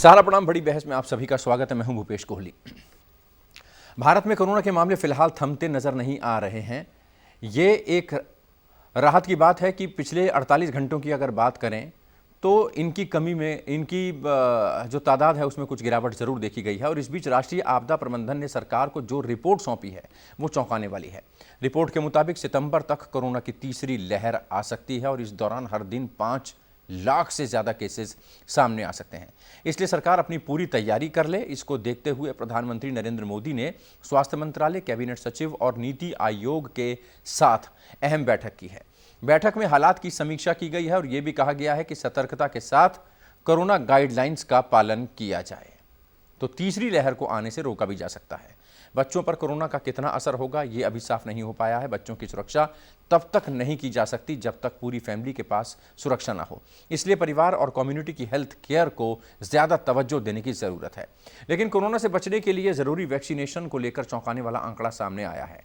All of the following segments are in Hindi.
सारा प्रणाम। बड़ी बहस में आप सभी का स्वागत है। मैं हूं भूपेश कोहली। भारत में कोरोना के मामले फिलहाल थमते नजर नहीं आ रहे हैं। ये एक राहत की बात है कि पिछले 48 घंटों की अगर बात करें तो इनकी कमी में इनकी जो तादाद है उसमें कुछ गिरावट जरूर देखी गई है। और इस बीच राष्ट्रीय आपदा प्रबंधन ने सरकार को जो रिपोर्ट सौंपी है वो चौंकाने वाली है। रिपोर्ट के मुताबिक सितंबर तक कोरोना की तीसरी लहर आ सकती है और इस दौरान हर दिन 5 लाख से ज्यादा केसेस सामने आ सकते हैं। इसलिए सरकार अपनी पूरी तैयारी कर ले। इसको देखते हुए प्रधानमंत्री नरेंद्र मोदी ने स्वास्थ्य मंत्रालय, कैबिनेट सचिव और नीति आयोग के साथ अहम बैठक की है। बैठक में हालात की समीक्षा की गई है और यह भी कहा गया है कि सतर्कता के साथ कोरोना गाइडलाइंस का पालन किया जाए तो तीसरी लहर को आने से रोका भी जा सकता है। बच्चों पर कोरोना का कितना असर होगा ये अभी साफ नहीं हो पाया है। बच्चों की सुरक्षा तब तक नहीं की जा सकती जब तक पूरी फैमिली के पास सुरक्षा ना हो। इसलिए परिवार और कम्युनिटी की हेल्थ केयर को ज्यादा तवज्जो देने की जरूरत है। लेकिन कोरोना से बचने के लिए जरूरी वैक्सीनेशन को लेकर चौंकाने वाला आंकड़ा सामने आया है।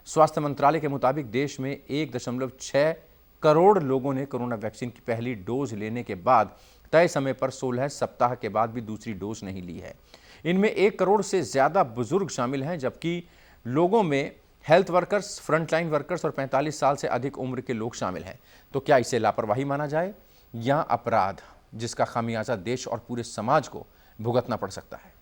स्वास्थ्य मंत्रालय के मुताबिक देश में 1.6 करोड़ लोगों ने कोरोना वैक्सीन की पहली डोज लेने के बाद तय समय पर 16 सप्ताह के बाद भी दूसरी डोज नहीं ली है। इनमें 1 करोड़ से ज्यादा बुजुर्ग शामिल हैं, जबकि लोगों में हेल्थ वर्कर्स, फ्रंटलाइन वर्कर्स और 45 साल से अधिक उम्र के लोग शामिल हैं। तो क्या इसे लापरवाही माना जाए या अपराध जिसका खामियाजा देश और पूरे समाज को भुगतना पड़ सकता है?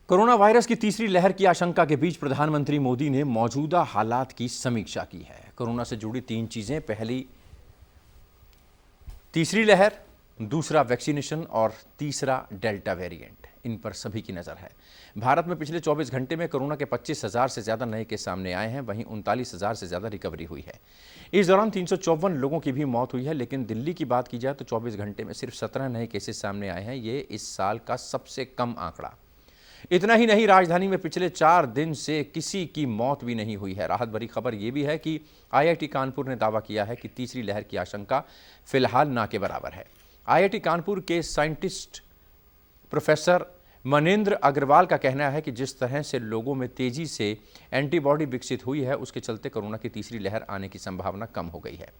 कोरोना वायरस की तीसरी लहर की आशंका के बीच प्रधानमंत्री मोदी ने मौजूदा हालात की समीक्षा की है। कोरोना से जुड़ी 3 चीजें, पहली तीसरी लहर, दूसरा वैक्सीनेशन और तीसरा डेल्टा वेरिएंट, इन पर सभी की नजर है। भारत में पिछले 24 घंटे में कोरोना के 25,000 से ज्यादा नए केस सामने आए हैं। वहीं 39,000 से ज्यादा रिकवरी हुई है। इस दौरान 354 लोगों की भी मौत हुई है। लेकिन दिल्ली की बात की जाए तो 24 घंटे में सिर्फ 17 नए केसेस सामने आए हैं। ये इस साल का सबसे कम आंकड़ा। इतना ही नहीं, राजधानी में पिछले 4 दिन से किसी की मौत भी नहीं हुई है। राहत भरी खबर यह भी है कि आईआईटी कानपुर ने दावा किया है कि तीसरी लहर की आशंका फिलहाल ना के बराबर है। आईआईटी कानपुर के साइंटिस्ट प्रोफेसर मनेंद्र अग्रवाल का कहना है कि जिस तरह से लोगों में तेजी से एंटीबॉडी विकसित हुई है उसके चलते कोरोना की तीसरी लहर आने की संभावना कम हो गई है।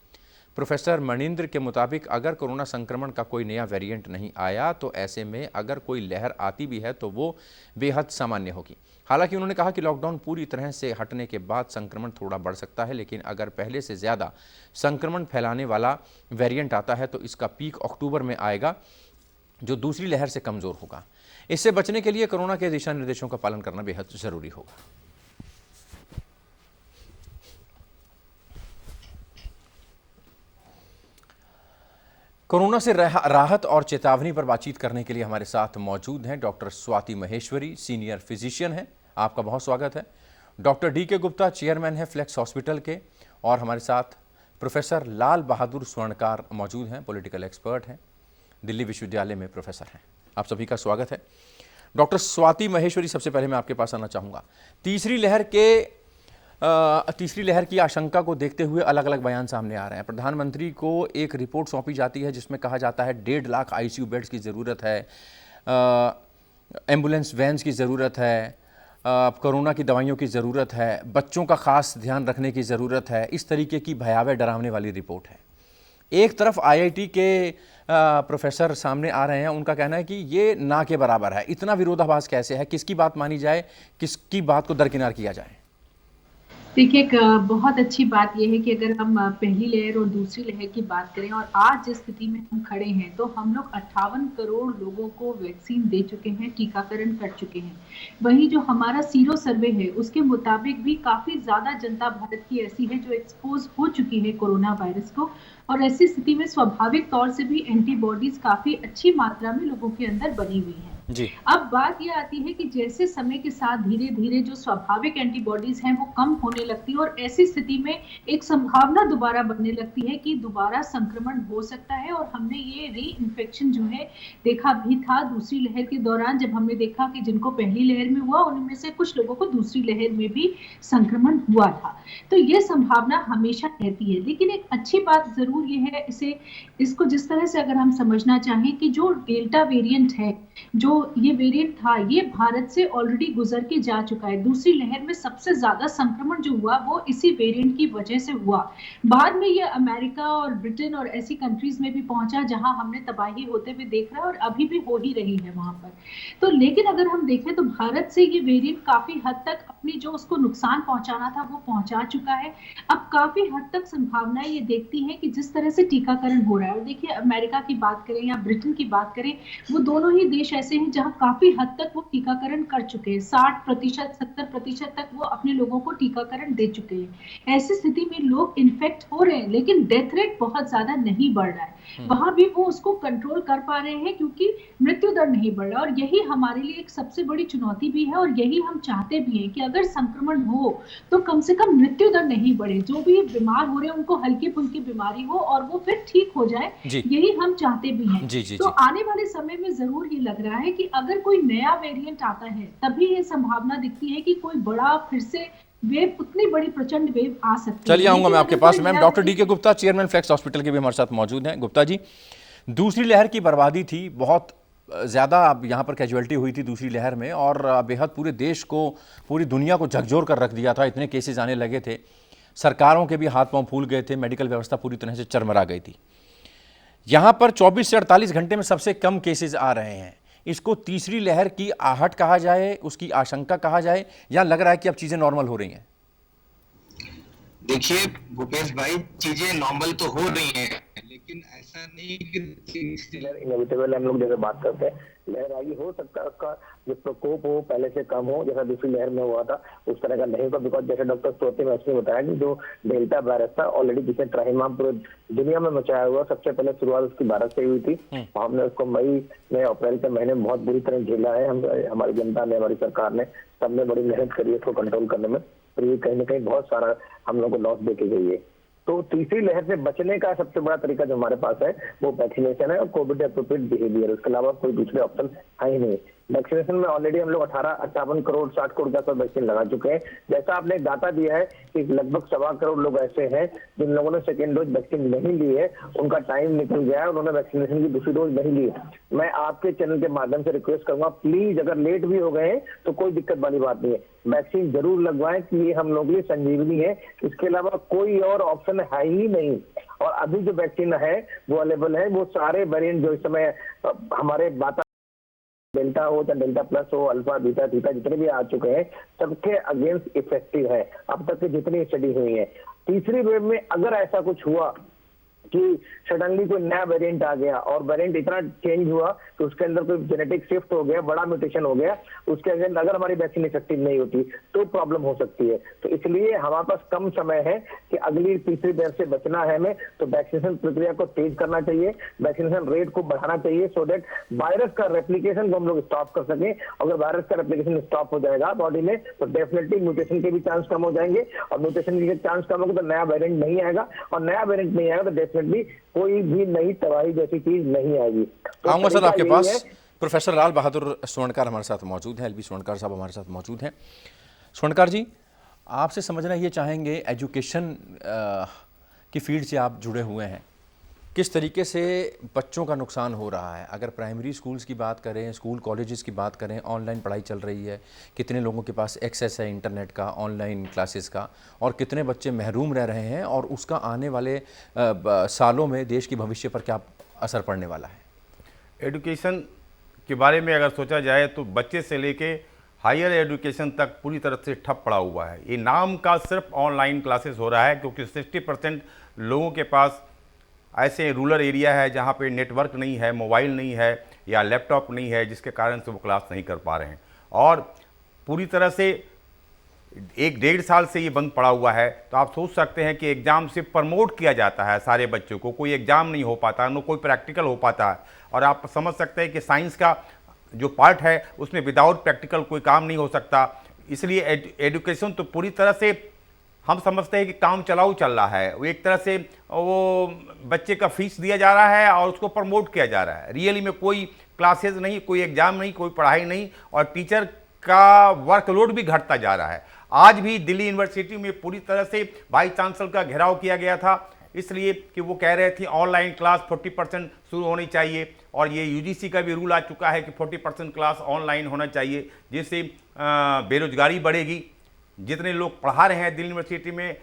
प्रोफेसर मनिंद्र के मुताबिक अगर कोरोना संक्रमण का कोई नया वेरिएंट नहीं आया तो ऐसे में अगर कोई लहर आती भी है तो वो बेहद सामान्य होगी। हालांकि उन्होंने कहा कि लॉकडाउन पूरी तरह से हटने के बाद संक्रमण थोड़ा बढ़ सकता है, लेकिन अगर पहले से ज़्यादा संक्रमण फैलाने वाला वेरिएंट आता है तो इसका पीक अक्टूबर में आएगा, जो दूसरी लहर से कमज़ोर होगा। इससे बचने के लिए कोरोना के दिशा निर्देशों का पालन करना बेहद ज़रूरी होगा। कोरोना से राहत और चेतावनी पर बातचीत करने के लिए हमारे साथ मौजूद हैं doctor Swati Maheshwari, senior physician हैं। आपका बहुत स्वागत है। Doctor D K. गुप्ता, चेयरमैन हैं फ्लेक्स हॉस्पिटल के, और हमारे साथ प्रोफेसर लाल बहादुर स्वर्णकार मौजूद हैं, पॉलिटिकल एक्सपर्ट हैं, दिल्ली विश्वविद्यालय में प्रोफेसर हैं। आप सभी का स्वागत है। डॉक्टर स्वाति महेश्वरी, सबसे पहले मैं आपके पास आना चाहूँगा। तीसरी लहर की आशंका को देखते हुए अलग अलग बयान सामने आ रहे हैं। प्रधानमंत्री को एक रिपोर्ट सौंपी जाती है जिसमें कहा जाता है 1.5 लाख आईसीयू बेड्स की ज़रूरत है, एम्बुलेंस वैन्स की ज़रूरत है, कोरोना की दवाइयों की ज़रूरत है, बच्चों का खास ध्यान रखने की ज़रूरत है। इस तरीके की भयावह डरावने वाली रिपोर्ट है। एक तरफ आईआईटी के प्रोफेसर सामने आ रहे हैं, उनका कहना है कि ये ना के बराबर है। इतना विरोधाभास कैसे है? किसकी बात मानी जाए, किसकी बात को दरकिनार किया जाए? देखिए, एक बहुत अच्छी बात यह है कि अगर हम पहली लहर और दूसरी लहर की बात करें और आज जिस स्थिति में हम खड़े हैं तो हम लोग 58 करोड़ लोगों को वैक्सीन दे चुके हैं, टीकाकरण कर चुके हैं। वहीं जो हमारा सीरो सर्वे है उसके मुताबिक भी काफी ज्यादा जनता भारत की ऐसी है जो एक्सपोज हो चुकी है कोरोना वायरस को, और ऐसी स्थिति में स्वाभाविक तौर से भी एंटीबॉडीज काफी अच्छी मात्रा में लोगों के अंदर बनी हुई है। जी। अब बात यह आती है कि जैसे समय के साथ धीरे धीरे जो स्वाभाविक एंटीबॉडीज हैं वो कम होने लगती है और ऐसी स्थिति में एक संभावना दोबारा बनने लगती है कि दोबारा संक्रमण हो सकता है। और हमने ये री इन्फेक्शन जो है देखा भी था दूसरी लहर के दौरान, जब हमने देखा कि जिनको पहली लहर में हुआ उनमें से कुछ लोगों को दूसरी लहर में भी संक्रमण हुआ था। तो ये संभावना हमेशा रहती है, लेकिन एक अच्छी बात जरूर ये है इसको जिस तरह से अगर हम समझना चाहें कि जो डेल्टा वेरिएंट है जो ये वेरिएंट था, ये भारत से ऑलरेडी गुजर के जा चुका है। दूसरी लहर में सबसे ज्यादा संक्रमण जो हुआ वो इसी वेरिएंट की वजह से हुआ। बाद में ये अमेरिका और ब्रिटेन और ऐसी कंट्रीज में भी पहुंचा जहां हमने तबाही होते हुए देख रहा है, और अभी भी हो ही रही है वहां पर। तो लेकिन अगर हम देखें तो भारत से ये वेरिएंट काफी हद तक अपनी जो उसको नुकसान पहुंचाना था वो पहुंचा चुका है। अब काफी हद तक संभावनाएं ये देखती हैं कि जिस तरह से टीकाकरण हो रहा है, और देखिए अमेरिका की बात करें या ब्रिटेन की बात करें, वो दोनों ही देश ऐसे हैं जहां काफी हद तक वो टीकाकरण कर चुके हैं। 60%, 70% तक वो अपने लोगों को टीकाकरण दे चुके हैं। ऐसी स्थिति में लोग इन्फेक्ट हो रहे हैं, लेकिन डेथ रेट बहुत ज्यादा नहीं बढ़ रहा है। वहां भी वो उसको कंट्रोल कर पा रहे हैं क्योंकि मृत्यु दर नहीं बढ़ रहा। और यही हमारे लिए एक सबसे बड़ी चुनौती भी है, और यही हम चाहते भी हैं कि अगर संक्रमण हो तो कम से कम मृत्यु दर नहीं बढ़े। जो भी बीमार हो रहे हैं उनको हल्की फुल्की बीमारी हो और वो फिर ठीक हो जाए, जी यही हम चाहते भी हैं। जी जी तो जी। आने वाले समय में जरूर ये लग रहा है कि अगर कोई नया वेरिएंट आता है तभी ये संभावना दिखती है कि कोई बड़ा फिर से वेव, उतनी बड़ी प्रचंड वेव आ सकती है। चलिए आऊंगा मैं लेकिन आपके अगर पास। कोई मैम, नया doctor D K. Gupta, chairman Felix hospital के भी हमारे साथ मौजूद हैं। गुप्ता जी, दूसरी लहर की बर्बादी थी, बहुत ज़्यादा अब यहाँ पर कैजुअलिटी हुई थी दूसरी लहर में, और बेहद पूरे देश को, पूरी दुनिया को झकझोर कर रख दिया था। इतने केसेस आने लगे थे, सरकारों के भी हाथ पांव फूल गए थे, मेडिकल व्यवस्था पूरी तरह से चरमरा गई थी। यहाँ पर 24 से 48 घंटे में सबसे कम केसेस आ रहे हैं। इसको तीसरी लहर की आहट कहा जाए, उसकी आशंका कहा जाए, या लग रहा है कि अब चीज़ें नॉर्मल हो रही हैं? देखिए भूपेश भाई, चीजें नॉर्मल तो हो रही हैं, लेकिन ऐसा नहीं कि इनएविटेबल हम लोग जैसे बात करते हैं लहर आई, हो सकता है उसका जो प्रकोप हो पहले से कम हो, जैसा दूसरी लहर में हुआ था उस तरह का नहीं होगा। बिकॉज जैसे डॉक्टर स्रोते में उसने बताया कि जो डेल्टा वायरस था ऑलरेडी जिसने त्राहिमाम पूरे दुनिया में मचाया हुआ, सबसे पहले शुरुआत उसकी भारत से हुई थी। हमने उसको मई में अप्रैल के महीने में बहुत बुरी तरह झेला है। हमारी जनता ने, हमारी सरकार ने, सबने बड़ी मेहनत करी है इसको कंट्रोल करने में, पर ये कहीं ना कहीं बहुत सारा हम लोग को लॉस देके गई है। तो तीसरी लहर से बचने का सबसे बड़ा तरीका जो हमारे पास है वो वैक्सीनेशन है और कोविड एप्रोप्रिएट बिहेवियर। उसके अलावा कोई दूसरे ऑप्शन है ही नहीं। वैक्सीनेशन में ऑलरेडी हम लोग 58 करोड़ 60 करोड़ का वैक्सीन लगा चुके हैं। जैसा आपने डाटा दिया है कि लगभग 1.25 करोड़ लोग ऐसे हैं जिन लोगों ने सेकेंड डोज वैक्सीन नहीं ली है, उनका टाइम निकल गया है, उन्होंने वैक्सीनेशन की दूसरी डोज नहीं ली है। मैं आपके चैनल के माध्यम से रिक्वेस्ट करूंगा, प्लीज अगर लेट भी हो गए हैं तो कोई दिक्कत वाली बात नहीं है, वैक्सीन जरूर लगवाएं कि ये हम लोग के लिए संजीवनी है। इसके अलावा कोई और ऑप्शन है ही नहीं। और अभी जो वैक्सीन है वो अवेलेबल है, वो सारे वेरिएंट जो इस समय हमारे वातावरण, डेल्टा हो या डेल्टा प्लस हो, अल्फा, बीटा, थीटा, जितने भी आ चुके हैं सबके अगेंस्ट इफेक्टिव है अब तक की जितनी स्टडी हुई है। तीसरी वेव में अगर ऐसा कुछ हुआ कि सडनली कोई नया वेरिएंट आ गया और वेरिएंट इतना चेंज हुआ कि उसके अंदर कोई जेनेटिक शिफ्ट हो गया, बड़ा म्यूटेशन हो गया, उसके अंदर अगर हमारी वैक्सीन इफेक्टिव नहीं होती तो प्रॉब्लम हो सकती है। तो इसलिए हमारे पास कम समय है कि अगली तीसरी वेव से बचना है हमें, तो वैक्सीनेशन प्रक्रिया को तेज करना चाहिए, वैक्सीनेशन रेट को बढ़ाना चाहिए, सो दैट वायरस का रेप्लिकेशन को हम लोग स्टॉप कर सकें। अगर वायरस का रेप्लिकेशन स्टॉप हो जाएगा बॉडी में तो डेफिनेटली म्यूटेशन के भी चांस कम हो जाएंगे, और म्यूटेशन के चांस कम होगा तो नया वेरिएंट नहीं आएगा, और नया वेरिएंट नहीं आएगा तो डेफिनेटली कोई भी नई तबाही जैसी चीज नहीं आएगी। तो आऊंगा सर आपके पास। है। प्रोफेसर लाल बहादुर स्वर्णकार हमारे साथ मौजूद हैं, एलबी स्वर्णकार साहब हमारे साथ मौजूद हैं। स्वर्णकार जी, आपसे समझना ये चाहेंगे, एजुकेशन की फील्ड से आप जुड़े हुए हैं, किस तरीके से बच्चों का नुकसान हो रहा है? अगर प्राइमरी स्कूल्स की बात करें, स्कूल कॉलेजेस की बात करें, ऑनलाइन पढ़ाई चल रही है, कितने लोगों के पास एक्सेस है इंटरनेट का, ऑनलाइन क्लासेस का, और कितने बच्चे महरूम रह रहे हैं, और उसका आने वाले सालों में देश के भविष्य पर क्या असर पड़ने वाला है? एजुकेशन के बारे में अगर सोचा जाए तो बच्चे से लेके हायर एजुकेशन तक पूरी तरह से ठप पड़ा हुआ है। ये नाम का सिर्फ ऑनलाइन क्लासेस हो रहा है, क्योंकि 60% लोगों के पास ऐसे रूरल एरिया है जहाँ पे नेटवर्क नहीं है, मोबाइल नहीं है या लैपटॉप नहीं है, जिसके कारण से वो क्लास नहीं कर पा रहे हैं। और पूरी तरह से 1-1.5 साल से ये बंद पड़ा हुआ है। तो आप सोच सकते हैं कि एग्ज़ाम से प्रमोट किया जाता है सारे बच्चों को, कोई एग्ज़ाम नहीं हो पाता, न कोई प्रैक्टिकल हो पाता है। और आप समझ सकते हैं कि साइंस का जो पार्ट है उसमें विदाउट प्रैक्टिकल कोई काम नहीं हो सकता। इसलिए एजुकेशन तो पूरी तरह से हम समझते हैं कि काम चलाऊ चल रहा है। वो एक तरह से वो बच्चे का फीस दिया जा रहा है और उसको प्रमोट किया जा रहा है। रियली में कोई क्लासेस नहीं, कोई एग्ज़ाम नहीं, कोई पढ़ाई नहीं, और टीचर का वर्कलोड भी घटता जा रहा है। आज भी दिल्ली यूनिवर्सिटी में पूरी तरह से वाइस चांसलर का घेराव किया गया था। इसलिए कि वो कह रहे थे ऑनलाइन क्लास 40% शुरू होनी चाहिए, और ये यूजीसी का भी रूल आ चुका है कि 40% क्लास ऑनलाइन होना चाहिए, जिससे बेरोजगारी बढ़ेगी। जितने लोग पढ़ा रहे हैं दिल्ली यूनिवर्सिटी में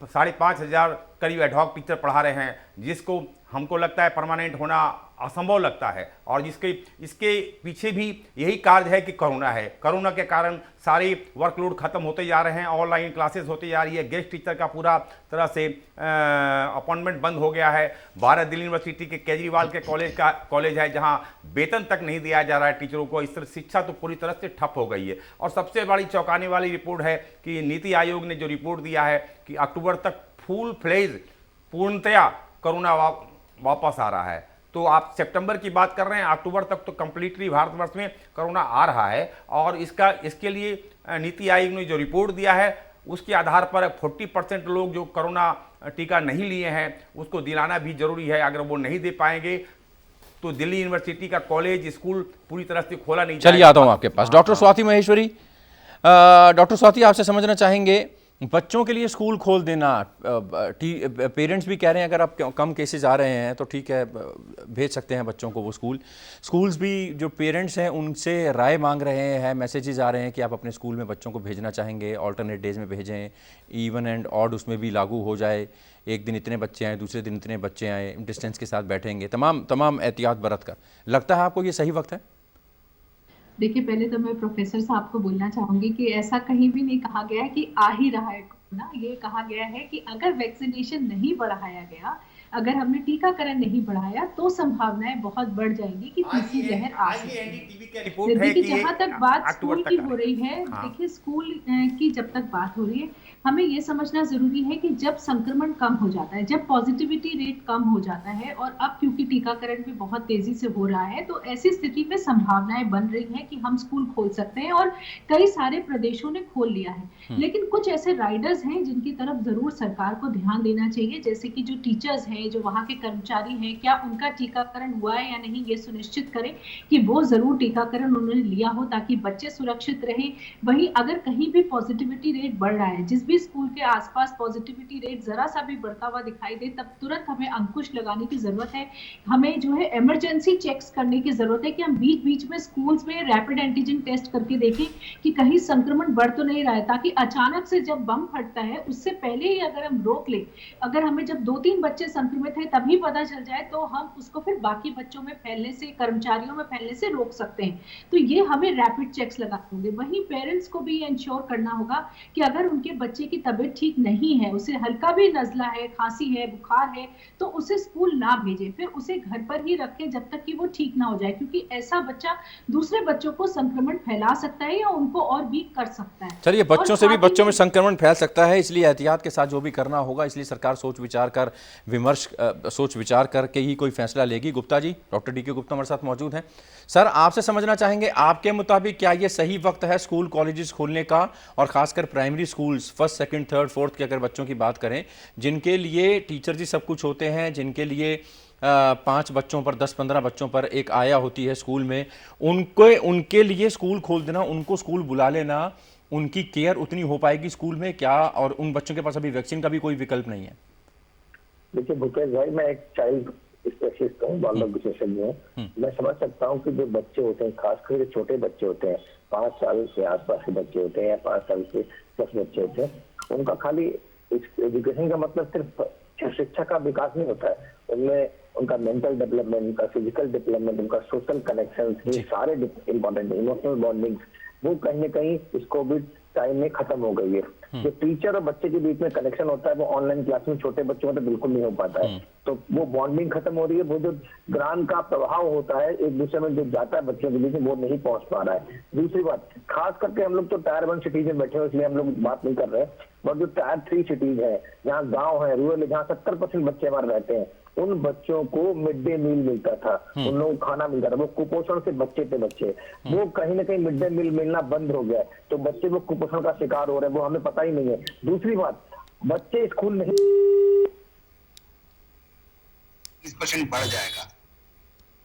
5,500 करीब एडहॉक टीचर पढ़ा रहे हैं, जिसको हमको लगता है परमानेंट होना असंभव लगता है, और इसके पीछे भी यही कार्य है कि कोरोना है। कोरोना के कारण सारे वर्कलोड खत्म होते जा रहे हैं, ऑनलाइन क्लासेस होती जा रही है, गेस्ट टीचर का पूरा तरह से अपॉइंटमेंट बंद हो गया है। 12 दिल्ली यूनिवर्सिटी के केजरीवाल के कॉलेज है जहां वेतन तक नहीं दिया जा रहा है टीचरों को। इस तरह शिक्षा तो पूरी तरह से ठप हो गई है। और सबसे बड़ी चौंकाने वाली रिपोर्ट है कि नीति आयोग ने जो रिपोर्ट दिया है कि अक्टूबर तक फुल फ्लेज पूर्णतया कोरोना वापस आ रहा है। तो आप सितंबर की बात कर रहे हैं, अक्टूबर तक तो कंप्लीटली भारतवर्ष में कोरोना आ रहा है, और इसके लिए नीति आयोग ने जो रिपोर्ट दिया है उसके आधार पर 40% लोग जो कोरोना टीका नहीं लिए हैं उसको दिलाना भी जरूरी है। अगर वो नहीं दे पाएंगे तो दिल्ली यूनिवर्सिटी का कॉलेज स्कूल पूरी तरह से खोला नहीं जाएगा। चलिए आता हूं आपके पास डॉक्टर स्वाति महेश्वरी। डॉक्टर स्वाति, आपसे समझना चाहेंगे, बच्चों के लिए स्कूल खोल देना, पेरेंट्स भी कह रहे हैं अगर आप कम केसेस आ रहे हैं तो ठीक है भेज सकते हैं बच्चों को वो स्कूल्स भी जो पेरेंट्स हैं उनसे राय मांग रहे हैं, मैसेजेस आ रहे हैं कि आप अपने स्कूल में बच्चों को भेजना चाहेंगे, ऑल्टरनेट डेज में भेजें, इवन एंड ऑड उसमें भी लागू हो जाए, एक दिन इतने बच्चे आए, दूसरे दिन इतने बच्चे आए, डिस्टेंस के साथ बैठेंगे, तमाम एहतियात बरत कर। लगता है आपको ये सही वक्त है? देखिए, पहले तो मैं प्रोफेसर साहब को बोलना चाहूंगी कि ऐसा कहीं भी नहीं कहा गया है कि आ ही रहा है कोरोना। ये कहा गया है कि अगर वैक्सीनेशन नहीं बढ़ाया गया, अगर हमने टीकाकरण नहीं बढ़ाया तो संभावनाएं बहुत बढ़ जाएंगी कि तीसरी लहर आ सकती है। देखिए, जहां तक बात स्कूल की हो रही है, देखिए स्कूल की जब तक बात हो रही है, हमें ये समझना जरूरी है कि जब संक्रमण कम हो जाता है, जब पॉजिटिविटी रेट कम हो जाता है, और अब क्योंकि टीकाकरण भी बहुत तेजी से हो रहा है, तो ऐसी स्थिति में संभावनाएं बन रही है कि हम स्कूल खोल सकते हैं, और कई सारे प्रदेशों ने खोल लिया है। लेकिन कुछ ऐसे राइडर्स हैं जिनकी तरफ जरूर सरकार को ध्यान देना चाहिए, जैसे कि जो टीचर्स हैं, जो वहाँ के कर्मचारी हैं, क्या उनका टीकाकरण हुआ है या नहीं, ये सुनिश्चित करें कि वो जरूर टीकाकरण उन्होंने लिया हो, ताकि बच्चे सुरक्षित रहें। वहीं अगर कहीं भी पॉजिटिविटी रेट बढ़ रहा है, जिस भी स्कूल के आसपास पॉजिटिविटी रेट जरा सा भी बढ़ता हुआ दिखाई दे, तब तुरंत हमें अंकुश लगाने की जरूरत है। हमें जो है इमरजेंसी चेक्स करने की जरूरत है कि हम बीच बीच में स्कूल्स में रैपिड एंटीजन टेस्ट करके देखें कि कहीं संक्रमण बढ़ तो नहीं रहा है, ताकि अचानक से जब बम फटता है उससे पहले ही अगर हम रोक ले, अगर हमें जब 2-3 बच्चे संक्रमित हैं तभी पता चल जाए, तो हम उसको फिर बाकी बच्चों में फैलने से, कर्मचारियों में फैलने से रोक सकते हैं। तो ये हमें रैपिड चेक्स लगाने होंगे। वहीं पेरेंट्स को भी इंश्योर करना होगा कि अगर उनके बच्चे की तबीयत ठीक नहीं है, उसे हल्का भी नजला है, खांसी है, बुखार है, तो उसे स्कूल ना भेजें, फिर उसे घर पर ही रखें जब तक कि वो ठीक ना हो जाए, क्योंकि ऐसा बच्चा दूसरे बच्चों को संक्रमण फैला सकता है या उनको और वीक कर सकता है। चलिए, बच्चों से भी बच्चों में संक्रमण फैल सकता है, इसलिए एहतियात के साथ जो भी करना होगा, इसलिए सरकार सोच विचार करके ही कोई फैसला लेगी। गुप्ता जी, डॉक्टर डी के गुप्ता हमारे साथ मौजूद हैं। सर, आपसे समझना चाहेंगे, आपके मुताबिक क्या ये सही वक्त है स्कूल कॉलेजेस खोलने का, और खासकर primary schools 1st, 2nd, 3rd, 4th की अगर बच्चों की बात करें, जिनके लिए टीचर जी सब कुछ होते हैं, जिनके लिए 5 बच्चों पर 10-15 बच्चों पर एक आया होती है स्कूल में, उनके लिए स्कूल खोल देना, उनको स्कूल बुला लेना, उनकी केयर उतनी हो पाएगी स्कूल में क्या? और उन बच्चों के पास अभी वैक्सीन का भी कोई विकल्प नहीं है। देखिए भूपेश भाई, मैं एक चाइल्ड स्पेशलिस्ट हूँ, बाल रोग विशेषज्ञ हूँ। मैं समझ सकता हूँ कि जो बच्चे होते हैं, खासकर जो छोटे बच्चे होते हैं, 5 साल के आसपास के बच्चे होते हैं या 5 साल के 10 बच्चे होते हैं, उनका खाली एजुकेशन का मतलब सिर्फ शिक्षा का विकास नहीं होता है, उनमें उनका मेंटल डेवलपमेंट, उनका फिजिकल डेवलपमेंट, उनका सोशल कनेक्शन, ये सारे इंपॉर्टेंट, इमोशनल बॉन्डिंग, वो कहीं ना कहीं इस कोविड टाइम में खत्म हो गई है। जो टीचर और बच्चे के बीच में कनेक्शन होता है वो ऑनलाइन क्लास में छोटे बच्चों में तो बिल्कुल नहीं हो पाता है। तो वो बॉन्डिंग खत्म हो रही है, वो जो ज्ञान का प्रभाव होता है एक दूसरे में जो जाता है बच्चों के बीच में, वो नहीं पहुंच पा रहा है। दूसरी बात, खास करके हम लोग तो टायर 1 सिटीज में बैठे हो इसलिए हम लोग बात नहीं कर रहे, बट जो टायर 3 सिटीज है, जहाँ गाँव है, रूरल है, जहाँ 70% बच्चे हमारे रहते हैं, उन बच्चों को मिड डे मील मिलता था, उन लोगों को खाना मिलता था, वो कुपोषण से बच्चे थे बच्चे, वो कहीं ना कहीं मिड डे मील मिलना बंद हो गया, तो बच्चे वो कुपोषण का शिकार हो रहे हैं, वो हमें पता ही नहीं है। दूसरी बात, बच्चे स्कूल नहीं 30% बढ़ जाएगा,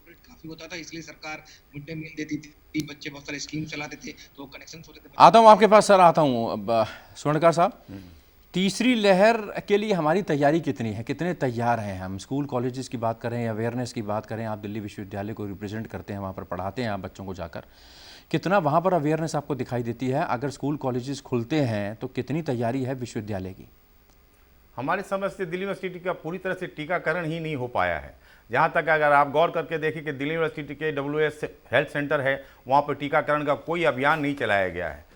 काफी होता था, इसलिए सरकार मिड डे मील देती थी, बच्चे बहुत सारे स्कीम चलाते थे, तो कनेक्शन होते थे। आता हूँ आपके पास सर, आता हूँ स्वर्णकार साहब। तीसरी लहर के लिए हमारी तैयारी कितनी है, कितने तैयार हैं हम? स्कूल कॉलेजेस की बात करें या अवेयरनेस की बात करें, आप दिल्ली विश्वविद्यालय को रिप्रेजेंट करते हैं, वहाँ पर पढ़ाते हैं आप बच्चों को जाकर, कितना वहाँ पर अवेयरनेस आपको दिखाई देती है? अगर स्कूल कॉलेजेस खुलते हैं तो कितनी तैयारी है विश्वविद्यालय की? हमारी समझ से दिल्ली यूनिवर्सिटी का पूरी तरह से टीकाकरण ही नहीं हो पाया है। जहाँ तक अगर आप गौर करके देखें कि दिल्ली यूनिवर्सिटी के WS हेल्थ सेंटर है, वहाँ पर टीकाकरण का कोई अभियान नहीं चलाया गया है।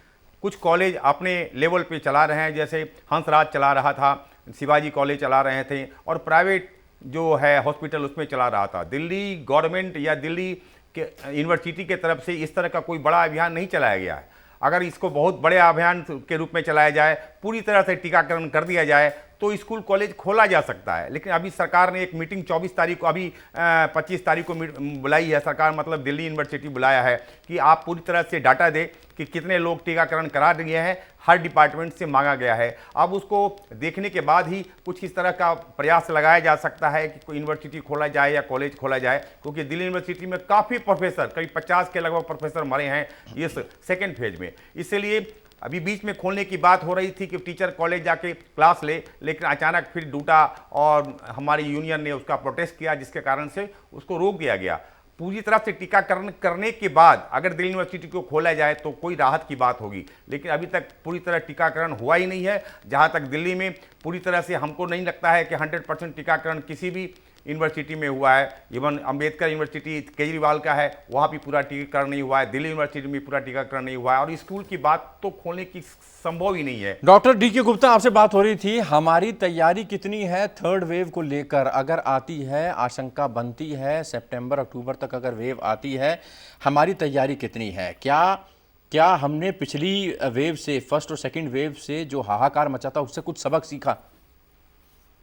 कुछ कॉलेज अपने लेवल पे चला रहे हैं, जैसे हंसराज चला रहा था, शिवाजी कॉलेज चला रहे थे, और प्राइवेट जो है हॉस्पिटल उसमें चला रहा था। दिल्ली गवर्नमेंट या दिल्ली के यूनिवर्सिटी के तरफ से इस तरह का कोई बड़ा अभियान नहीं चलाया गया है। अगर इसको बहुत बड़े अभियान के रूप में चलाया जाए, पूरी तरह से टीकाकरण कर दिया जाए, तो स्कूल कॉलेज खोला जा सकता है। लेकिन अभी सरकार ने एक मीटिंग 24 तारीख को, अभी 25 तारीख को बुलाई है सरकार, मतलब दिल्ली यूनिवर्सिटी बुलाया है कि आप पूरी तरह से डाटा दें कि कितने लोग टीकाकरण करा दिए हैं। हर डिपार्टमेंट से मांगा गया है। अब उसको देखने के बाद ही कुछ इस तरह का प्रयास लगाया जा सकता है कि कोई यूनिवर्सिटी खोला जाए या कॉलेज खोला जाए, क्योंकि दिल्ली यूनिवर्सिटी में काफ़ी प्रोफेसर, करीब 50 के लगभग प्रोफेसर मरे हैं इस सेकेंड फेज में। इसलिए अभी बीच में खोलने की बात हो रही थी कि टीचर कॉलेज जाके क्लास ले, लेकिन अचानक फिर टूटा और हमारी यूनियन ने उसका प्रोटेस्ट किया, जिसके कारण से उसको रोक दिया गया। पूरी तरह से टीकाकरण करने के बाद अगर दिल्ली यूनिवर्सिटी को खोला जाए तो कोई राहत की बात होगी, लेकिन अभी तक पूरी तरह टीकाकरण हुआ ही नहीं है। जहाँ तक दिल्ली में पूरी तरह से हमको नहीं लगता है कि 100% टीकाकरण किसी भी यूनिवर्सिटी में हुआ है। इवन अंबेडकर यूनिवर्सिटी केजरीवाल का है, वहाँ भी पूरा टीकाकरण नहीं हुआ है। दिल्ली यूनिवर्सिटी में पूरा टीकाकरण नहीं हुआ है, और स्कूल की बात तो खोलने की संभव ही नहीं है। डॉक्टर DK गुप्ता, आपसे बात हो रही थी, हमारी तैयारी कितनी है थर्ड वेव को लेकर? अगर आती है, आशंका बनती है सितंबर अक्टूबर तक अगर वेव आती है, हमारी तैयारी कितनी है? क्या हमने पिछली वेव से, फर्स्ट और सेकंड वेव से जो हाहाकार मचा था, उससे कुछ सबक सीखा?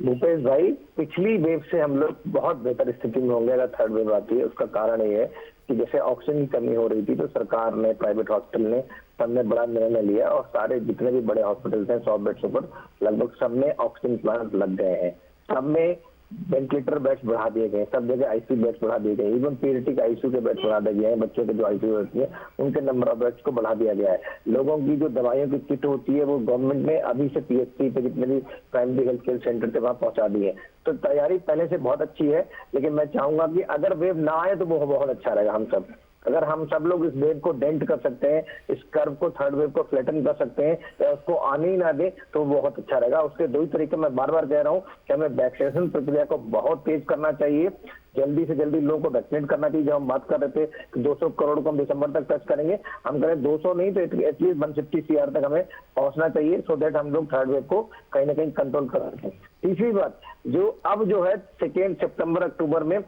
भूपेश भाई, पिछली वेव से हम लोग बहुत बेहतर स्थिति में होंगे अगर थर्ड वेव आती है। उसका कारण ये है कि जैसे ऑक्सीजन की कमी हो रही थी, तो सरकार ने, प्राइवेट हॉस्पिटल ने, सबने बड़ा निर्णय लिया और सारे जितने भी बड़े हॉस्पिटल्स हैं 100 बेड्स ऊपर लगभग सब में ऑक्सीजन प्लांट लग गए हैं। सब में वेंटिलेटर बेड्स बढ़ा दिए गए, सब जगह ICU बेड्स बढ़ा दिए गए, इवन पीडियाट्रिक ICU के बेड्स बढ़ा दिए गए हैं। बच्चों के जो ICU होती है उनके नंबर ऑफ बेड्स को बढ़ा दिया गया है। लोगों की जो दवाइयों की किट होती है वो गवर्नमेंट ने अभी से PHC पे, जितने भी प्राइमरी हेल्थ केयर सेंटर थे, वहां पहुंचा दी है। तो तैयारी पहले से बहुत अच्छी है, लेकिन मैं चाहूंगा कि अगर वेव ना आए तो वो बहुत अच्छा रहेगा। अगर हम सब लोग इस वेव को डेंट कर सकते हैं, इस कर्व को, थर्ड वेव को फ्लैटन कर सकते हैं, या उसको आने ही ना दे, तो बहुत अच्छा रहेगा। उसके दो ही तरीके मैं बार बार कह रहा हूँ कि हमें वैक्सीनेशन प्रक्रिया को बहुत तेज करना चाहिए। जल्दी से जल्दी लोगों को वैक्सीनेट करना चाहिए। जब हम बात कर रहे थे कि 200 करोड़ को हम दिसंबर तक टच करेंगे, हम करें 200 नहीं तो एटलीस्ट 150 CR तक हमें पहुंचना चाहिए, सो दैट हम लोग थर्ड वेव को कहीं ना कहीं कंट्रोल कर सकें। तीसरी बात, जो है 2 सितंबर अक्टूबर में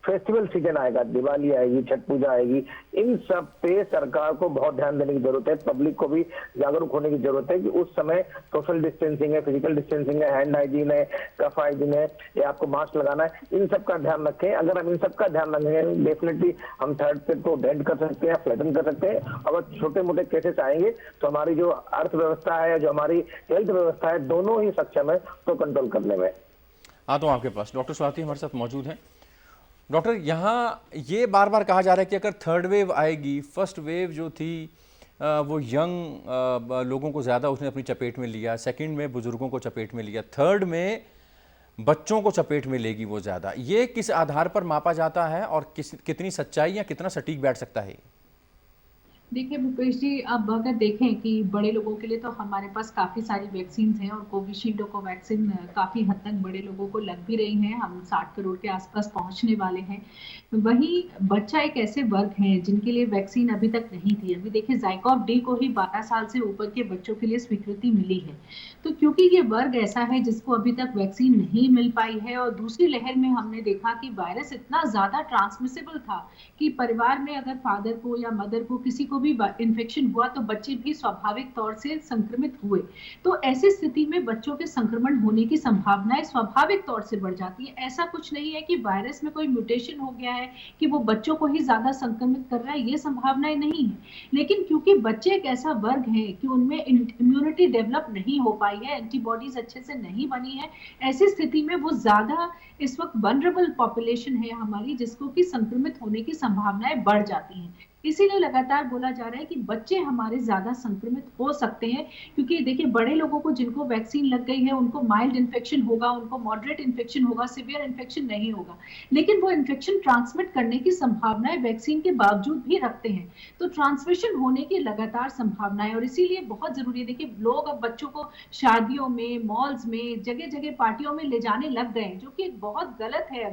फेस्टिवल सीजन आएगा, दिवाली आएगी, छठ पूजा आएगी, इन सब पे सरकार को बहुत ध्यान देने की जरूरत है। पब्लिक को भी जागरूक होने की जरूरत है कि उस समय सोशल डिस्टेंसिंग है, फिजिकल डिस्टेंसिंग है, हैंड हाइजीन है, कफ हाइजीन है, या आपको मास्क लगाना है, इन सब का ध्यान रखें। अगर हम इन सब का ध्यान रखेंगे, डेफिनेटली हम थर्ड वेव को डेंट कर सकते हैं, फ्लैटन कर सकते हैं। अगर छोटे मोटे केसेस आएंगे तो हमारी जो अर्थव्यवस्था है, जो हमारी हेल्थ व्यवस्था है, दोनों ही सक्षम है तो कंट्रोल करने में। हाँ, तो आपके पास डॉक्टर स्वाति हमारे साथ मौजूद हैं। डॉक्टर, यहाँ ये बार बार कहा जा रहा है कि अगर थर्ड वेव आएगी, फर्स्ट वेव जो थी वो यंग लोगों को ज़्यादा उसने अपनी चपेट में लिया, सेकंड में बुजुर्गों को चपेट में लिया, थर्ड में बच्चों को चपेट में लेगी वो ज़्यादा। ये किस आधार पर मापा जाता है और कितनी सच्चाई या कितना सटीक बैठ सकता है? देखिए भूपेश जी, अब अगर देखें कि बड़े लोगों के लिए तो हमारे पास काफ़ी सारी वैक्सीन हैं और कोविशील्ड और कोवैक्सीन काफ़ी हद तक बड़े लोगों को लग भी रही हैं। हम 60 करोड़ के आसपास पहुंचने वाले हैं। वहीं बच्चा एक ऐसे वर्ग है जिनके लिए वैक्सीन अभी तक नहीं थी। अभी देखिए ज़ाइकोव डी को ही 12 साल से ऊपर के बच्चों के लिए स्वीकृति मिली है। तो क्योंकि ये वर्ग ऐसा है जिसको अभी तक वैक्सीन नहीं मिल पाई है, और दूसरी लहर में हमने देखा कि वायरस इतना ज़्यादा ट्रांसमिसिबल था कि परिवार में अगर फादर को या मदर को किसी को भी इन्फेक्शन हुआ तो बच्चे भी स्वाभाविक तौर से संक्रमित हुए। तो ऐसी स्थिति में बच्चों के संक्रमण होने की संभावनाएं स्वाभाविक तौर से बढ़ जाती है। ऐसा कुछ नहीं है कि वायरस में कोई म्यूटेशन हो गया है कि वो बच्चों को ही ज्यादा संक्रमित कर रहा है, ये संभावनाएं नहीं है। लेकिन क्योंकि बच्चे एक ऐसा वर्ग है कि उनमें इम्यूनिटी डेवलप नहीं हो पाई है, एंटीबॉडीज अच्छे से नहीं बनी है, ऐसी स्थिति में वो ज्यादा इस वक्त वल्नरेबल पॉपुलेशन है हमारी, जिसको कि संक्रमित होने की संभावनाएं बढ़ जाती हैं। इसीलिए लगातार बोला जा रहा है कि बच्चे हमारे ज्यादा संक्रमित हो सकते हैं, क्योंकि देखिए बड़े लोगों को जिनको वैक्सीन लग गई है उनको माइल्ड इन्फेक्शन होगा, उनको मॉडरेट इन्फेक्शन होगा, सिवियर इन्फेक्शन नहीं होगा, लेकिन वो इन्फेक्शन ट्रांसमिट करने की संभावनाएं वैक्सीन के बावजूद भी रखते हैं। तो ट्रांसमिशन होने की लगातार संभावनाएं, और इसीलिए बहुत जरूरी है। देखिए लोग अब बच्चों को शादियों में, मॉल्स में, जगह जगह पार्टियों में ले जाने लग गए हैं, जो कि बहुत गलत है।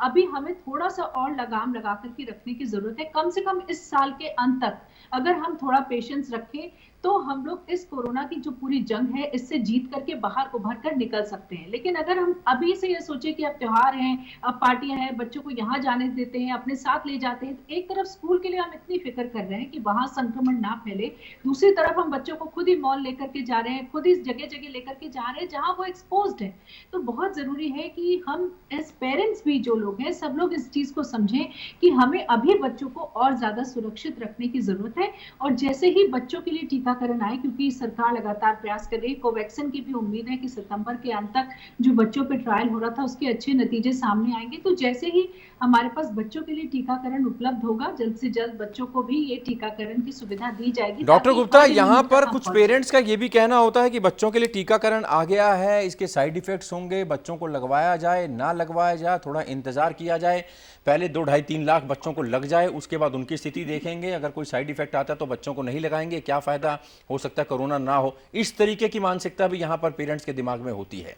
अभी हमें थोड़ा सा और लगाम लगा करके रखने की जरूरत है। कम से कम इस साल के अंत तक अगर हम थोड़ा पेशेंस रखें तो हम लोग इस कोरोना की जो पूरी जंग है इससे जीत करके बाहर उभर कर निकल सकते हैं। लेकिन अगर हम अभी से ये सोचे कि अब त्योहार हैं, अब पार्टियां हैं, बच्चों को यहाँ जाने देते हैं, अपने साथ ले जाते हैं, तो एक तरफ स्कूल के लिए हम इतनी फिक्र कर रहे हैं कि वहां संक्रमण ना फैले, दूसरी तरफ हम बच्चों को खुद ही मॉल लेकर के जा रहे हैं, खुद ही जगह जगह लेकर के जा रहे हैं जहां वो एक्सपोज्ड है। तो बहुत जरूरी है कि हम एज पेरेंट्स भी, जो लोग हैं, सब लोग इस चीज को समझें कि हमें अभी बच्चों को और ज्यादा सुरक्षित रखने की जरूरत है। और जैसे ही बच्चों के लिए टीकाकरण आए, क्योंकि सरकार लगातार प्रयास कर रही है, कोवैक्सीन की भी उम्मीद है कि सितंबर के अंत तक जो बच्चों पे ट्रायल हो रहा था उसके अच्छे नतीजे सामने आएंगे। तो जैसे ही हमारे पास बच्चों के लिए टीकाकरण उपलब्ध होगा, जल्द से जल्द बच्चों को भी ये टीकाकरण की सुविधा दी जाएगी। डॉक्टर गुप्ता, यहाँ पर कुछ पेरेंट्स का ये भी कहना होता है कि बच्चों के लिए टीकाकरण आ गया है, इसके साइड इफेक्ट्स होंगे, बच्चों को लगवाया जाए ना लगवाया जाए, थोड़ा इंतजार किया जाए, पहले 2 ढाई 3 लाख बच्चों को लग जाए, उसके बाद उनकी स्थिति देखेंगे, अगर कोई साइड इफेक्ट आता है तो बच्चों को नहीं लगाएंगे, क्या फायदा, हो सकता है कोरोना ना हो। इस तरीके की मानसिकता भी यहाँ पर पेरेंट्स के दिमाग में होती है।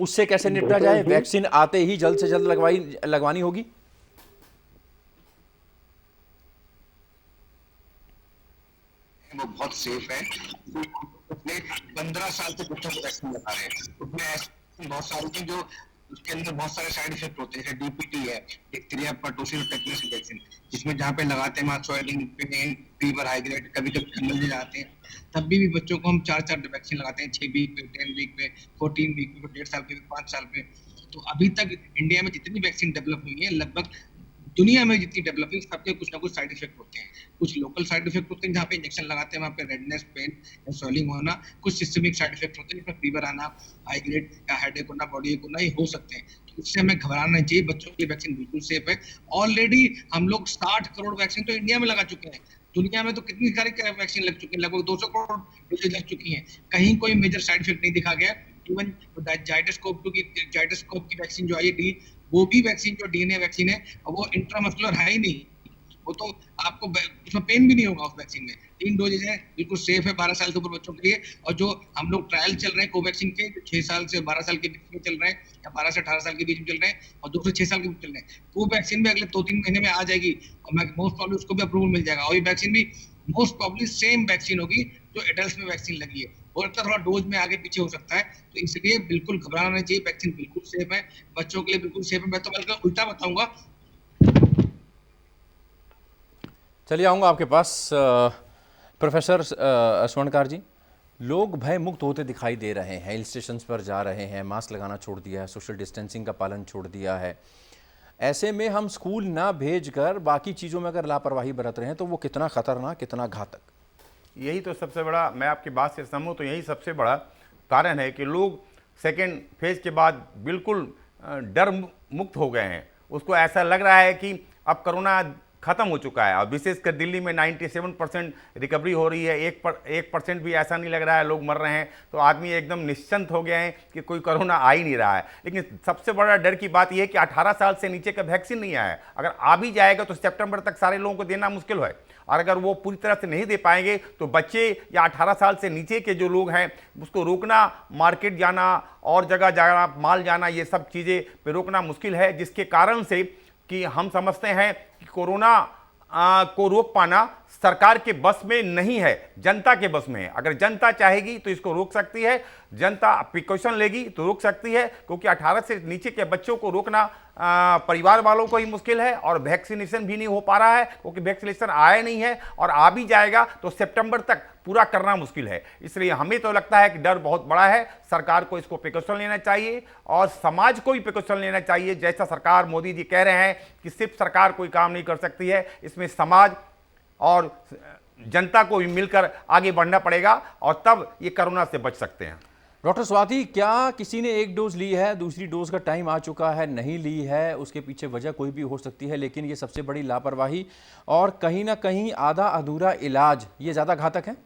उससे कैसे निपटा जाए? वैक्सीन आते ही जल्द से जल्द लगवानी होगी। वो बहुत सेफ है। उसने 15 साल से बच्चों को वैक्सीन लगा रहे हैं, उसमें ऐसे बहुत सारी चीज जो उसके अंदर बहुत सारे साइड इफेक्ट होते हैं, जैसे डीपीटी है, डिप्थीरिया, परटूसिस, टेटनस वैक्सीन, जिसमें जहाँ पे लगाते हैं वहाँ swelling, pain, fever, high grade, कभी कभी खंगल भी जाते हैं, तब भी बच्चों को हम 4 वैक्सीन लगाते हैं, 6 वीक पे, 10 वीक पे, 14 वीक पे, 1.5 साल पे, 5 साल पे। तो अभी तक इंडिया में जितनी वैक्सीन डेवलप हुई है, लगभग दुनिया में जितनी डेवलपिंग, सबके कुछ ना कुछ साइड इफेक्ट होते हैं। कुछ लोकल साइड इफेक्ट होते हैं जहाँ पे इंजेक्शन लगाते हैं वहाँ पे रेडनेस, पेन या स्वेलिंग होना, कुछ सिस्टमिक साइड इफेक्ट होते हैं जिसमें फीवर आना, हाई ग्रेड या हेडेक होना, बॉडी एक होना, ये हो सकते हैं। तो इससे हमें घबराना नहीं चाहिए, बच्चों की वैक्सीन बिल्कुल सेफ है। ऑलरेडी हम लोग 60 करोड़ वैक्सीन तो इंडिया में लगा चुके हैं। दुनिया में तो कितनी सारी वैक्सीन लग चुकी है, लगभग 200 करोड़ डोजेज लग चुकी हैं, कहीं कोई मेजर साइड इफेक्ट नहीं दिखा गया। इवन जाइडस कोव की वैक्सीन जो आई है, वो भी वैक्सीन जो डीएनए वैक्सीन है, वो इंट्रामस्कुलर है ही नहीं, वो तो आपको उसमें पेन भी नहीं होगा उस वैक्सीन में। 3 डोजेज है, बिल्कुल सेफ है 12 साल के ऊपर बच्चों के लिए। और जो हम लोग ट्रायल चल रहे हैं कोवैक्सीन के, 6 साल से 12 साल के बीच में चल रहे हैं या 12 से 18 साल के बीच में चल रहे हैं, और 2 से 6 साल के बीच चल रहे हैं, कोवैक्सीन भी अगले 2-3 महीने में आ जाएगी और मोस्ट प्रॉब्ली उसको भी अप्रूवल मिल जाएगा। और ये वैक्सीन भी मोस्ट प्रॉब्ली सेम वैक्सीन होगी जो एडल्ट में वैक्सीन लगी है, और थोड़ा डोज में आगे पीछे हो सकता है। तो इसलिए बिल्कुल घबराना नहीं चाहिए, वैक्सीन बिल्कुल सेफ है, बच्चों के लिए बिल्कुल सेफ है। मैं तो बल्कि उल्टा बताऊंगा। चलिए आऊँगा आपके पास प्रोफेसर स्वर्णकार जी। लोग भय मुक्त होते दिखाई दे रहे हैं, हिल स्टेशन पर जा रहे हैं, मास्क लगाना छोड़ दिया है, सोशल डिस्टेंसिंग का पालन छोड़ दिया है। ऐसे में हम स्कूल ना भेजकर बाकी चीज़ों में अगर लापरवाही बरत रहे हैं तो वो कितना खतरनाक, कितना घातक। यही तो सबसे बड़ा, मैं आपकी बात से सहमत हूँ, तो यही सबसे बड़ा कारण है कि लोग सेकेंड फेज के बाद बिल्कुल डर मुक्त हो गए हैं। उसको ऐसा लग रहा है कि अब कोरोना ख़त्म हो चुका है, और विशेषकर दिल्ली में 97% रिकवरी हो रही है, 1% भी ऐसा नहीं लग रहा है लोग मर रहे हैं। तो आदमी एकदम निश्चिंत हो गए हैं कि कोई कोरोना आ ही नहीं रहा है। लेकिन सबसे बड़ा डर की बात यह है कि 18 साल से नीचे का वैक्सीन नहीं आया है। अगर आ भी जाएगा तो सितंबर तक सारे लोगों को देना मुश्किल है, और अगर वो पूरी तरह से नहीं दे पाएंगे तो बच्चे या 18 साल से नीचे के जो लोग हैं उसको रोकना, मार्केट जाना और जगह जाना, माल जाना, ये सब चीज़ें पे रोकना मुश्किल है। जिसके कारण से कि हम समझते हैं कि कोरोना को रोक पाना सरकार के बस में नहीं है, जनता के बस में है। अगर जनता चाहेगी तो इसको रोक सकती है, जनता प्रिकॉशन लेगी तो रोक सकती है, क्योंकि 18 से नीचे के बच्चों को रोकना परिवार वालों को ही मुश्किल है, और वैक्सीनेशन भी नहीं हो पा रहा है क्योंकि वैक्सीनेशन आया नहीं है, और आ भी जाएगा तो सितंबर तक पूरा करना मुश्किल है। इसलिए हमें तो लगता है कि डर बहुत बड़ा है। सरकार को इसको प्रिकॉशन लेना चाहिए और समाज को भी प्रिकॉशन लेना चाहिए। जैसा सरकार मोदी जी कह रहे हैं कि सिर्फ सरकार कोई काम नहीं कर सकती है, इसमें समाज और जनता को भी मिलकर आगे बढ़ना पड़ेगा, और तब ये कोरोना से बच सकते हैं। डॉक्टर स्वाति, क्या किसी ने एक डोज ली है, दूसरी डोज का टाइम आ चुका है, नहीं ली है, उसके पीछे वजह कोई भी हो सकती है, लेकिन ये सबसे बड़ी लापरवाही और कहीं ना कहीं आधा अधूरा इलाज, ये ज़्यादा घातक है?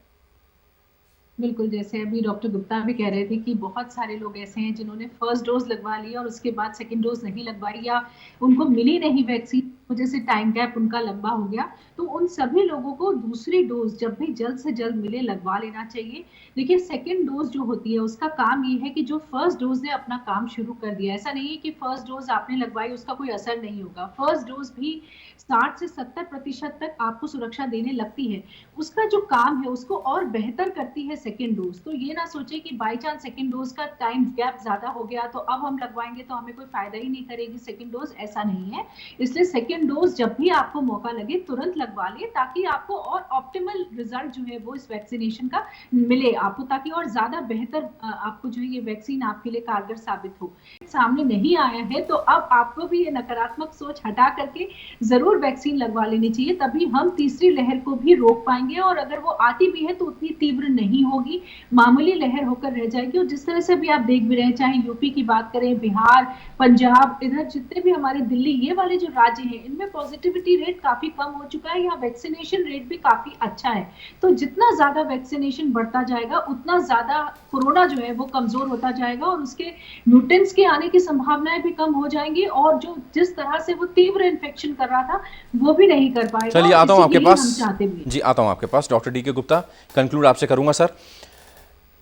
बिल्कुल, जैसे अभी डॉक्टर गुप्ता भी कह रहे थे कि बहुत सारे लोग ऐसे हैं जिन्होंने फर्स्ट डोज लगवा लिया और उसके बाद सेकंड डोज नहीं लगवाई या उनको मिली नहीं वैक्सीन, वजह से टाइम गैप उनका लंबा हो गया। तो उन सभी लोगों को दूसरी डोज जब भी जल्द से जल्द मिले लगवा लेना चाहिए। देखिए, सेकंड डोज जो होती है उसका काम ये है कि जो फर्स्ट डोज ने अपना काम शुरू कर दिया, ऐसा नहीं है कि फर्स्ट डोज आपने लगवाई उसका कोई असर नहीं होगा। फर्स्ट डोज भी 60 से 70% तक आपको सुरक्षा देने लगती है। उसका जो काम है उसको और बेहतर करती है सेकंड डोज। तो ये ना सोचे कि बाय चांस सेकंड डोज का टाइम गैप ज्यादा हो गया तो अब हम लगवाएंगे तो हमें कोई फायदा ही नहीं करेगी सेकंड डोज, ऐसा नहीं है। इसलिए सेकंड डोज जब भी आपको मौका लगे तुरंत लगवा ले, ताकि आपको और ऑप्टिमल रिजल्ट जो है वो इस वैक्सीनेशन का मिले आपको, ताकि और ज्यादा बेहतर आपको जो है ये वैक्सीन आपके लिए कारगर साबित हो। सामने नहीं आया है तो अब आपको भी ये नकारात्मक सोच हटा करके जरूर वैक्सीन लगवा लेनी चाहिए, तभी हम तीसरी लहर को भी रोक पाएंगे। और अगर वो आती भी है तो उतनी तीव्र नहीं होगी, मामूली लहर होकर रह जाएगी। और जिस तरह से भी आप देख भी रहे हैं, चाहे यूपी की बात करें, बिहार, पंजाब, इधर जितने भी हमारे दिल्ली, ये वाले जो राज्य हैं इनमें पॉजिटिविटी रेट काफी कम हो चुका है, यहाँ वैक्सीनेशन रेट भी काफी अच्छा है। तो जितना ज्यादा वैक्सीनेशन बढ़ता जाएगा उतना ज्यादा कोरोना जो है वो कमजोर होता जाएगा और उसके म्यूटेंट्स के आने की संभावनाएं भी कम हो जाएंगी और जो जिस तरह से वो तीव्र इन्फेक्शन कर रहा था वो भी नहीं कर पाएगा। चलिए, आता हूं आपके पास। जी, आता हूं आपके पास डॉक्टर डी.के. गुप्ता। कंक्लूड आपसे करूंगा sir.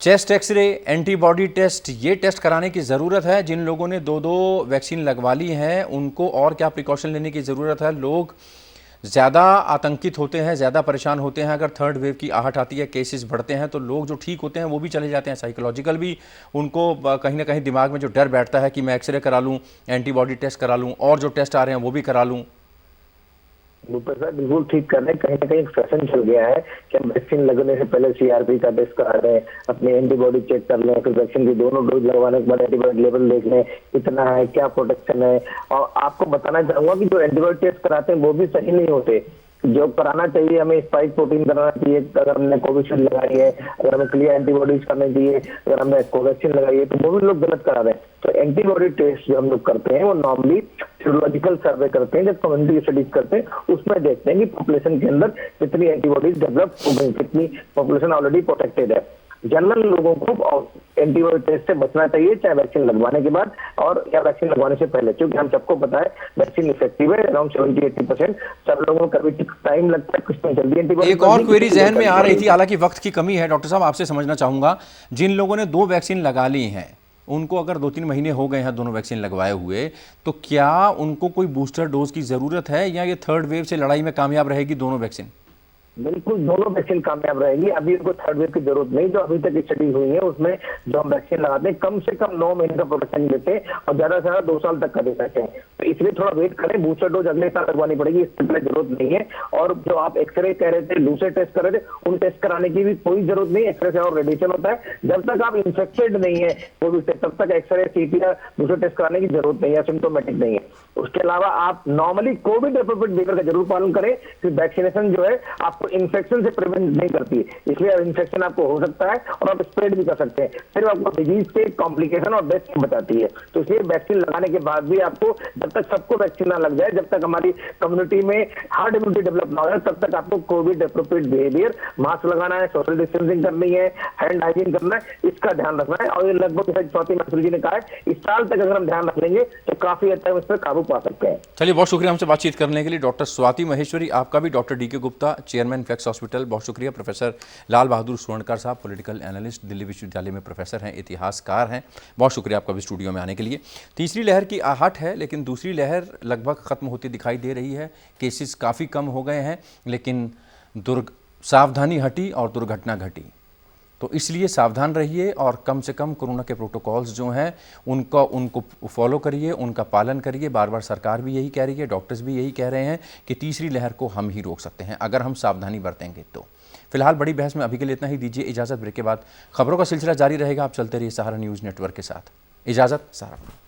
Chest x ray, antibody test, ये टेस्ट कराने की ज़रूरत है। जिन लोगों ने 2-2 वैक्सीन लगवा ली हैं उनको और क्या प्रिकॉशन लेने की ज़रूरत है? लोग ज़्यादा आतंकित होते हैं, ज़्यादा परेशान होते हैं। अगर थर्ड वेव की आहट आती है, केसेस बढ़ते हैं, तो लोग जो ठीक होते हैं वो भी चले जाते हैं। साइकोलॉजिकल भी उनको कहीं ना कहीं दिमाग में जो डर बैठता है कि मैं एक्सरे करा लूँ, एंटीबॉडी टेस्ट करा लूँ और जो टेस्ट आ रहे हैं वो भी करा लूँ। भूपेश साहब बिल्कुल ठीक कर रहे हैं। कहीं ना कहीं एक फैशन चल गया है कि हम वैक्सीन लगने से पहले सीआरपी का टेस्ट करा रहे हैं, अपनी एंटीबॉडी चेक कर लें, फिर वैक्सीन की दोनों डोज लगवाने के बाद एंटीबॉडी लेवल देख लें कितना है, क्या प्रोटेक्शन है। और आपको बताना चाहूंगा कि जो एंटीबॉडी टेस्ट कराते हैं वो भी सही नहीं होते। जो कराना चाहिए, हमें स्पाइक प्रोटीन कराना चाहिए अगर हमने कोविशील्ड लगाई है, अगर हमें क्लियर एंटीबॉडीज करनी चाहिए, अगर हमने कोवैक्सीन लगाई है, तो वो भी लोग गलत करा रहे हैं। तो एंटीबॉडी टेस्ट जो हम लोग करते हैं वो नॉर्मली सीरोलॉजिकल सर्वे करते हैं, जब कम्युनिटी स्टडीज करते हैं उसमें देखते हैं कि पॉपुलेशन के अंदर कितनी एंटीबॉडीज डेवलप हो गई, कितनी पॉपुलेशन ऑलरेडी प्रोटेक्टेड है। जनरल लोगों को एंटीबॉडी टेस्ट से बचना चाहिए, चाहे वैक्सीन लगवाने के बाद और या वैक्सीन लगवाने से पहले, क्योंकि हम सबको पता है वैक्सीन इफेक्टिव है अराउंड 70-80%। सब लोगों को कभी टाइम लगता है, कुछ में जल्दी एंटीबॉडी। एक और क्वेरी जहन में आ रही थी, हालांकि वक्त की कमी है, डॉक्टर साहब आपसे समझना चाहूंगा, जिन लोगों ने 2 वैक्सीन लगा ली हैं उनको अगर 2-3 महीने हो गए हैं दोनों वैक्सीन लगवाए हुए, तो क्या उनको कोई बूस्टर डोज की जरूरत है या ये थर्ड वेव से लड़ाई में कामयाब रहेगी दोनों वैक्सीन? बिल्कुल दोनों वैक्सीन कामयाब रहेगी। अभी उनको थर्ड वेव की जरूरत नहीं। जो अभी तक स्टडी हुई है उसमें जो हम वैक्सीन लगाते हैं कम से कम 9 महीने का प्रोटेक्शन देते हैं और ज्यादा से ज्यादा 2 साल तक का दे सकते हैं। तो इसलिए थोड़ा वेट करें, बूस्टर डोज अगले साल लगवानी पड़ेगी, इससे पहले जरूरत नहीं है। और जो आप एक्सरे कह रहे थे, दूसरे टेस्ट कर रहे थे, उन टेस्ट कराने की भी कोई जरूरत नहीं। एक्सरे से और रेडिएशन होता है, जब तक आप इन्फेक्टेड नहीं है कोविड से तब तक एक्सरे, सीटी या दूसरे टेस्ट कराने की जरूरत नहीं है, सिम्टोमेटिक नहीं है। उसके अलावा आप नॉर्मली कोविड एप्रोप्रिएट बिहेवियर का जरूर पालन करें कि वैक्सीनेशन जो है आपको इन्फेक्शन से प्रिवेंट नहीं करती, इसलिए इन्फेक्शन आपको हो सकता है और आप स्प्रेड भी कर सकते हैं, सिर्फ आपको डिजीज से कॉम्प्लिकेशन और डेथ से बचाती है। तो इसलिए वैक्सीन लगाने के बाद भी आपको, जब तक सबको वैक्सीन ना लग जाए, जब तक हमारी कम्युनिटी में हार्ड इम्यूनिटी डेवलप ना हो जाए, तब तक आपको कोविड एप्रोप्रिएट बिहेवियर, मास्क लगाना है, सोशल डिस्टेंसिंग करनी है, हैंड हाइजीन करना है, इसका ध्यान रखना है। और ये लगभग स्वाति माथुर जी ने कहा है, इस साल तक अगर हम ध्यान रख लेंगे तो काफी अच्छा इस पर काबू पा सकते हैं। चलिए, बहुत शुक्रिया हमसे बातचीत करने के लिए डॉक्टर स्वाति महेश्वरी। आपका भी doctor D K. Gupta, chairman Felix hospital, बहुत शुक्रिया। प्रोफेसर लाल बहादुर स्वर्णकर साहब, पॉलिटिकल एनालिस्ट, दिल्ली विश्वविद्यालय में प्रोफेसर हैं, इतिहासकार हैं, बहुत शुक्रिया आपका भी स्टूडियो में आने के लिए। तीसरी लहर की आहट है, लेकिन दूसरी लहर लगभग खत्म होती दिखाई दे रही है। केसेस काफ़ी कम हो गए हैं, लेकिन सावधानी हटी और दुर्घटना घटी। तो इसलिए सावधान रहिए और कम से कम कोरोना के प्रोटोकॉल्स जो हैं उनको फॉलो करिए, उनका पालन करिए। बार बार सरकार भी यही कह रही है, डॉक्टर्स भी यही कह रहे हैं कि तीसरी लहर को हम ही रोक सकते हैं अगर हम सावधानी बरतेंगे तो। फिलहाल बड़ी बहस में अभी के लिए इतना ही। दीजिए इजाज़त। ब्रेक के बाद खबरों का सिलसिला जारी रहेगा। आप चलते रहिए सहारा न्यूज़ नेटवर्क के साथ। इजाज़त, सहारा।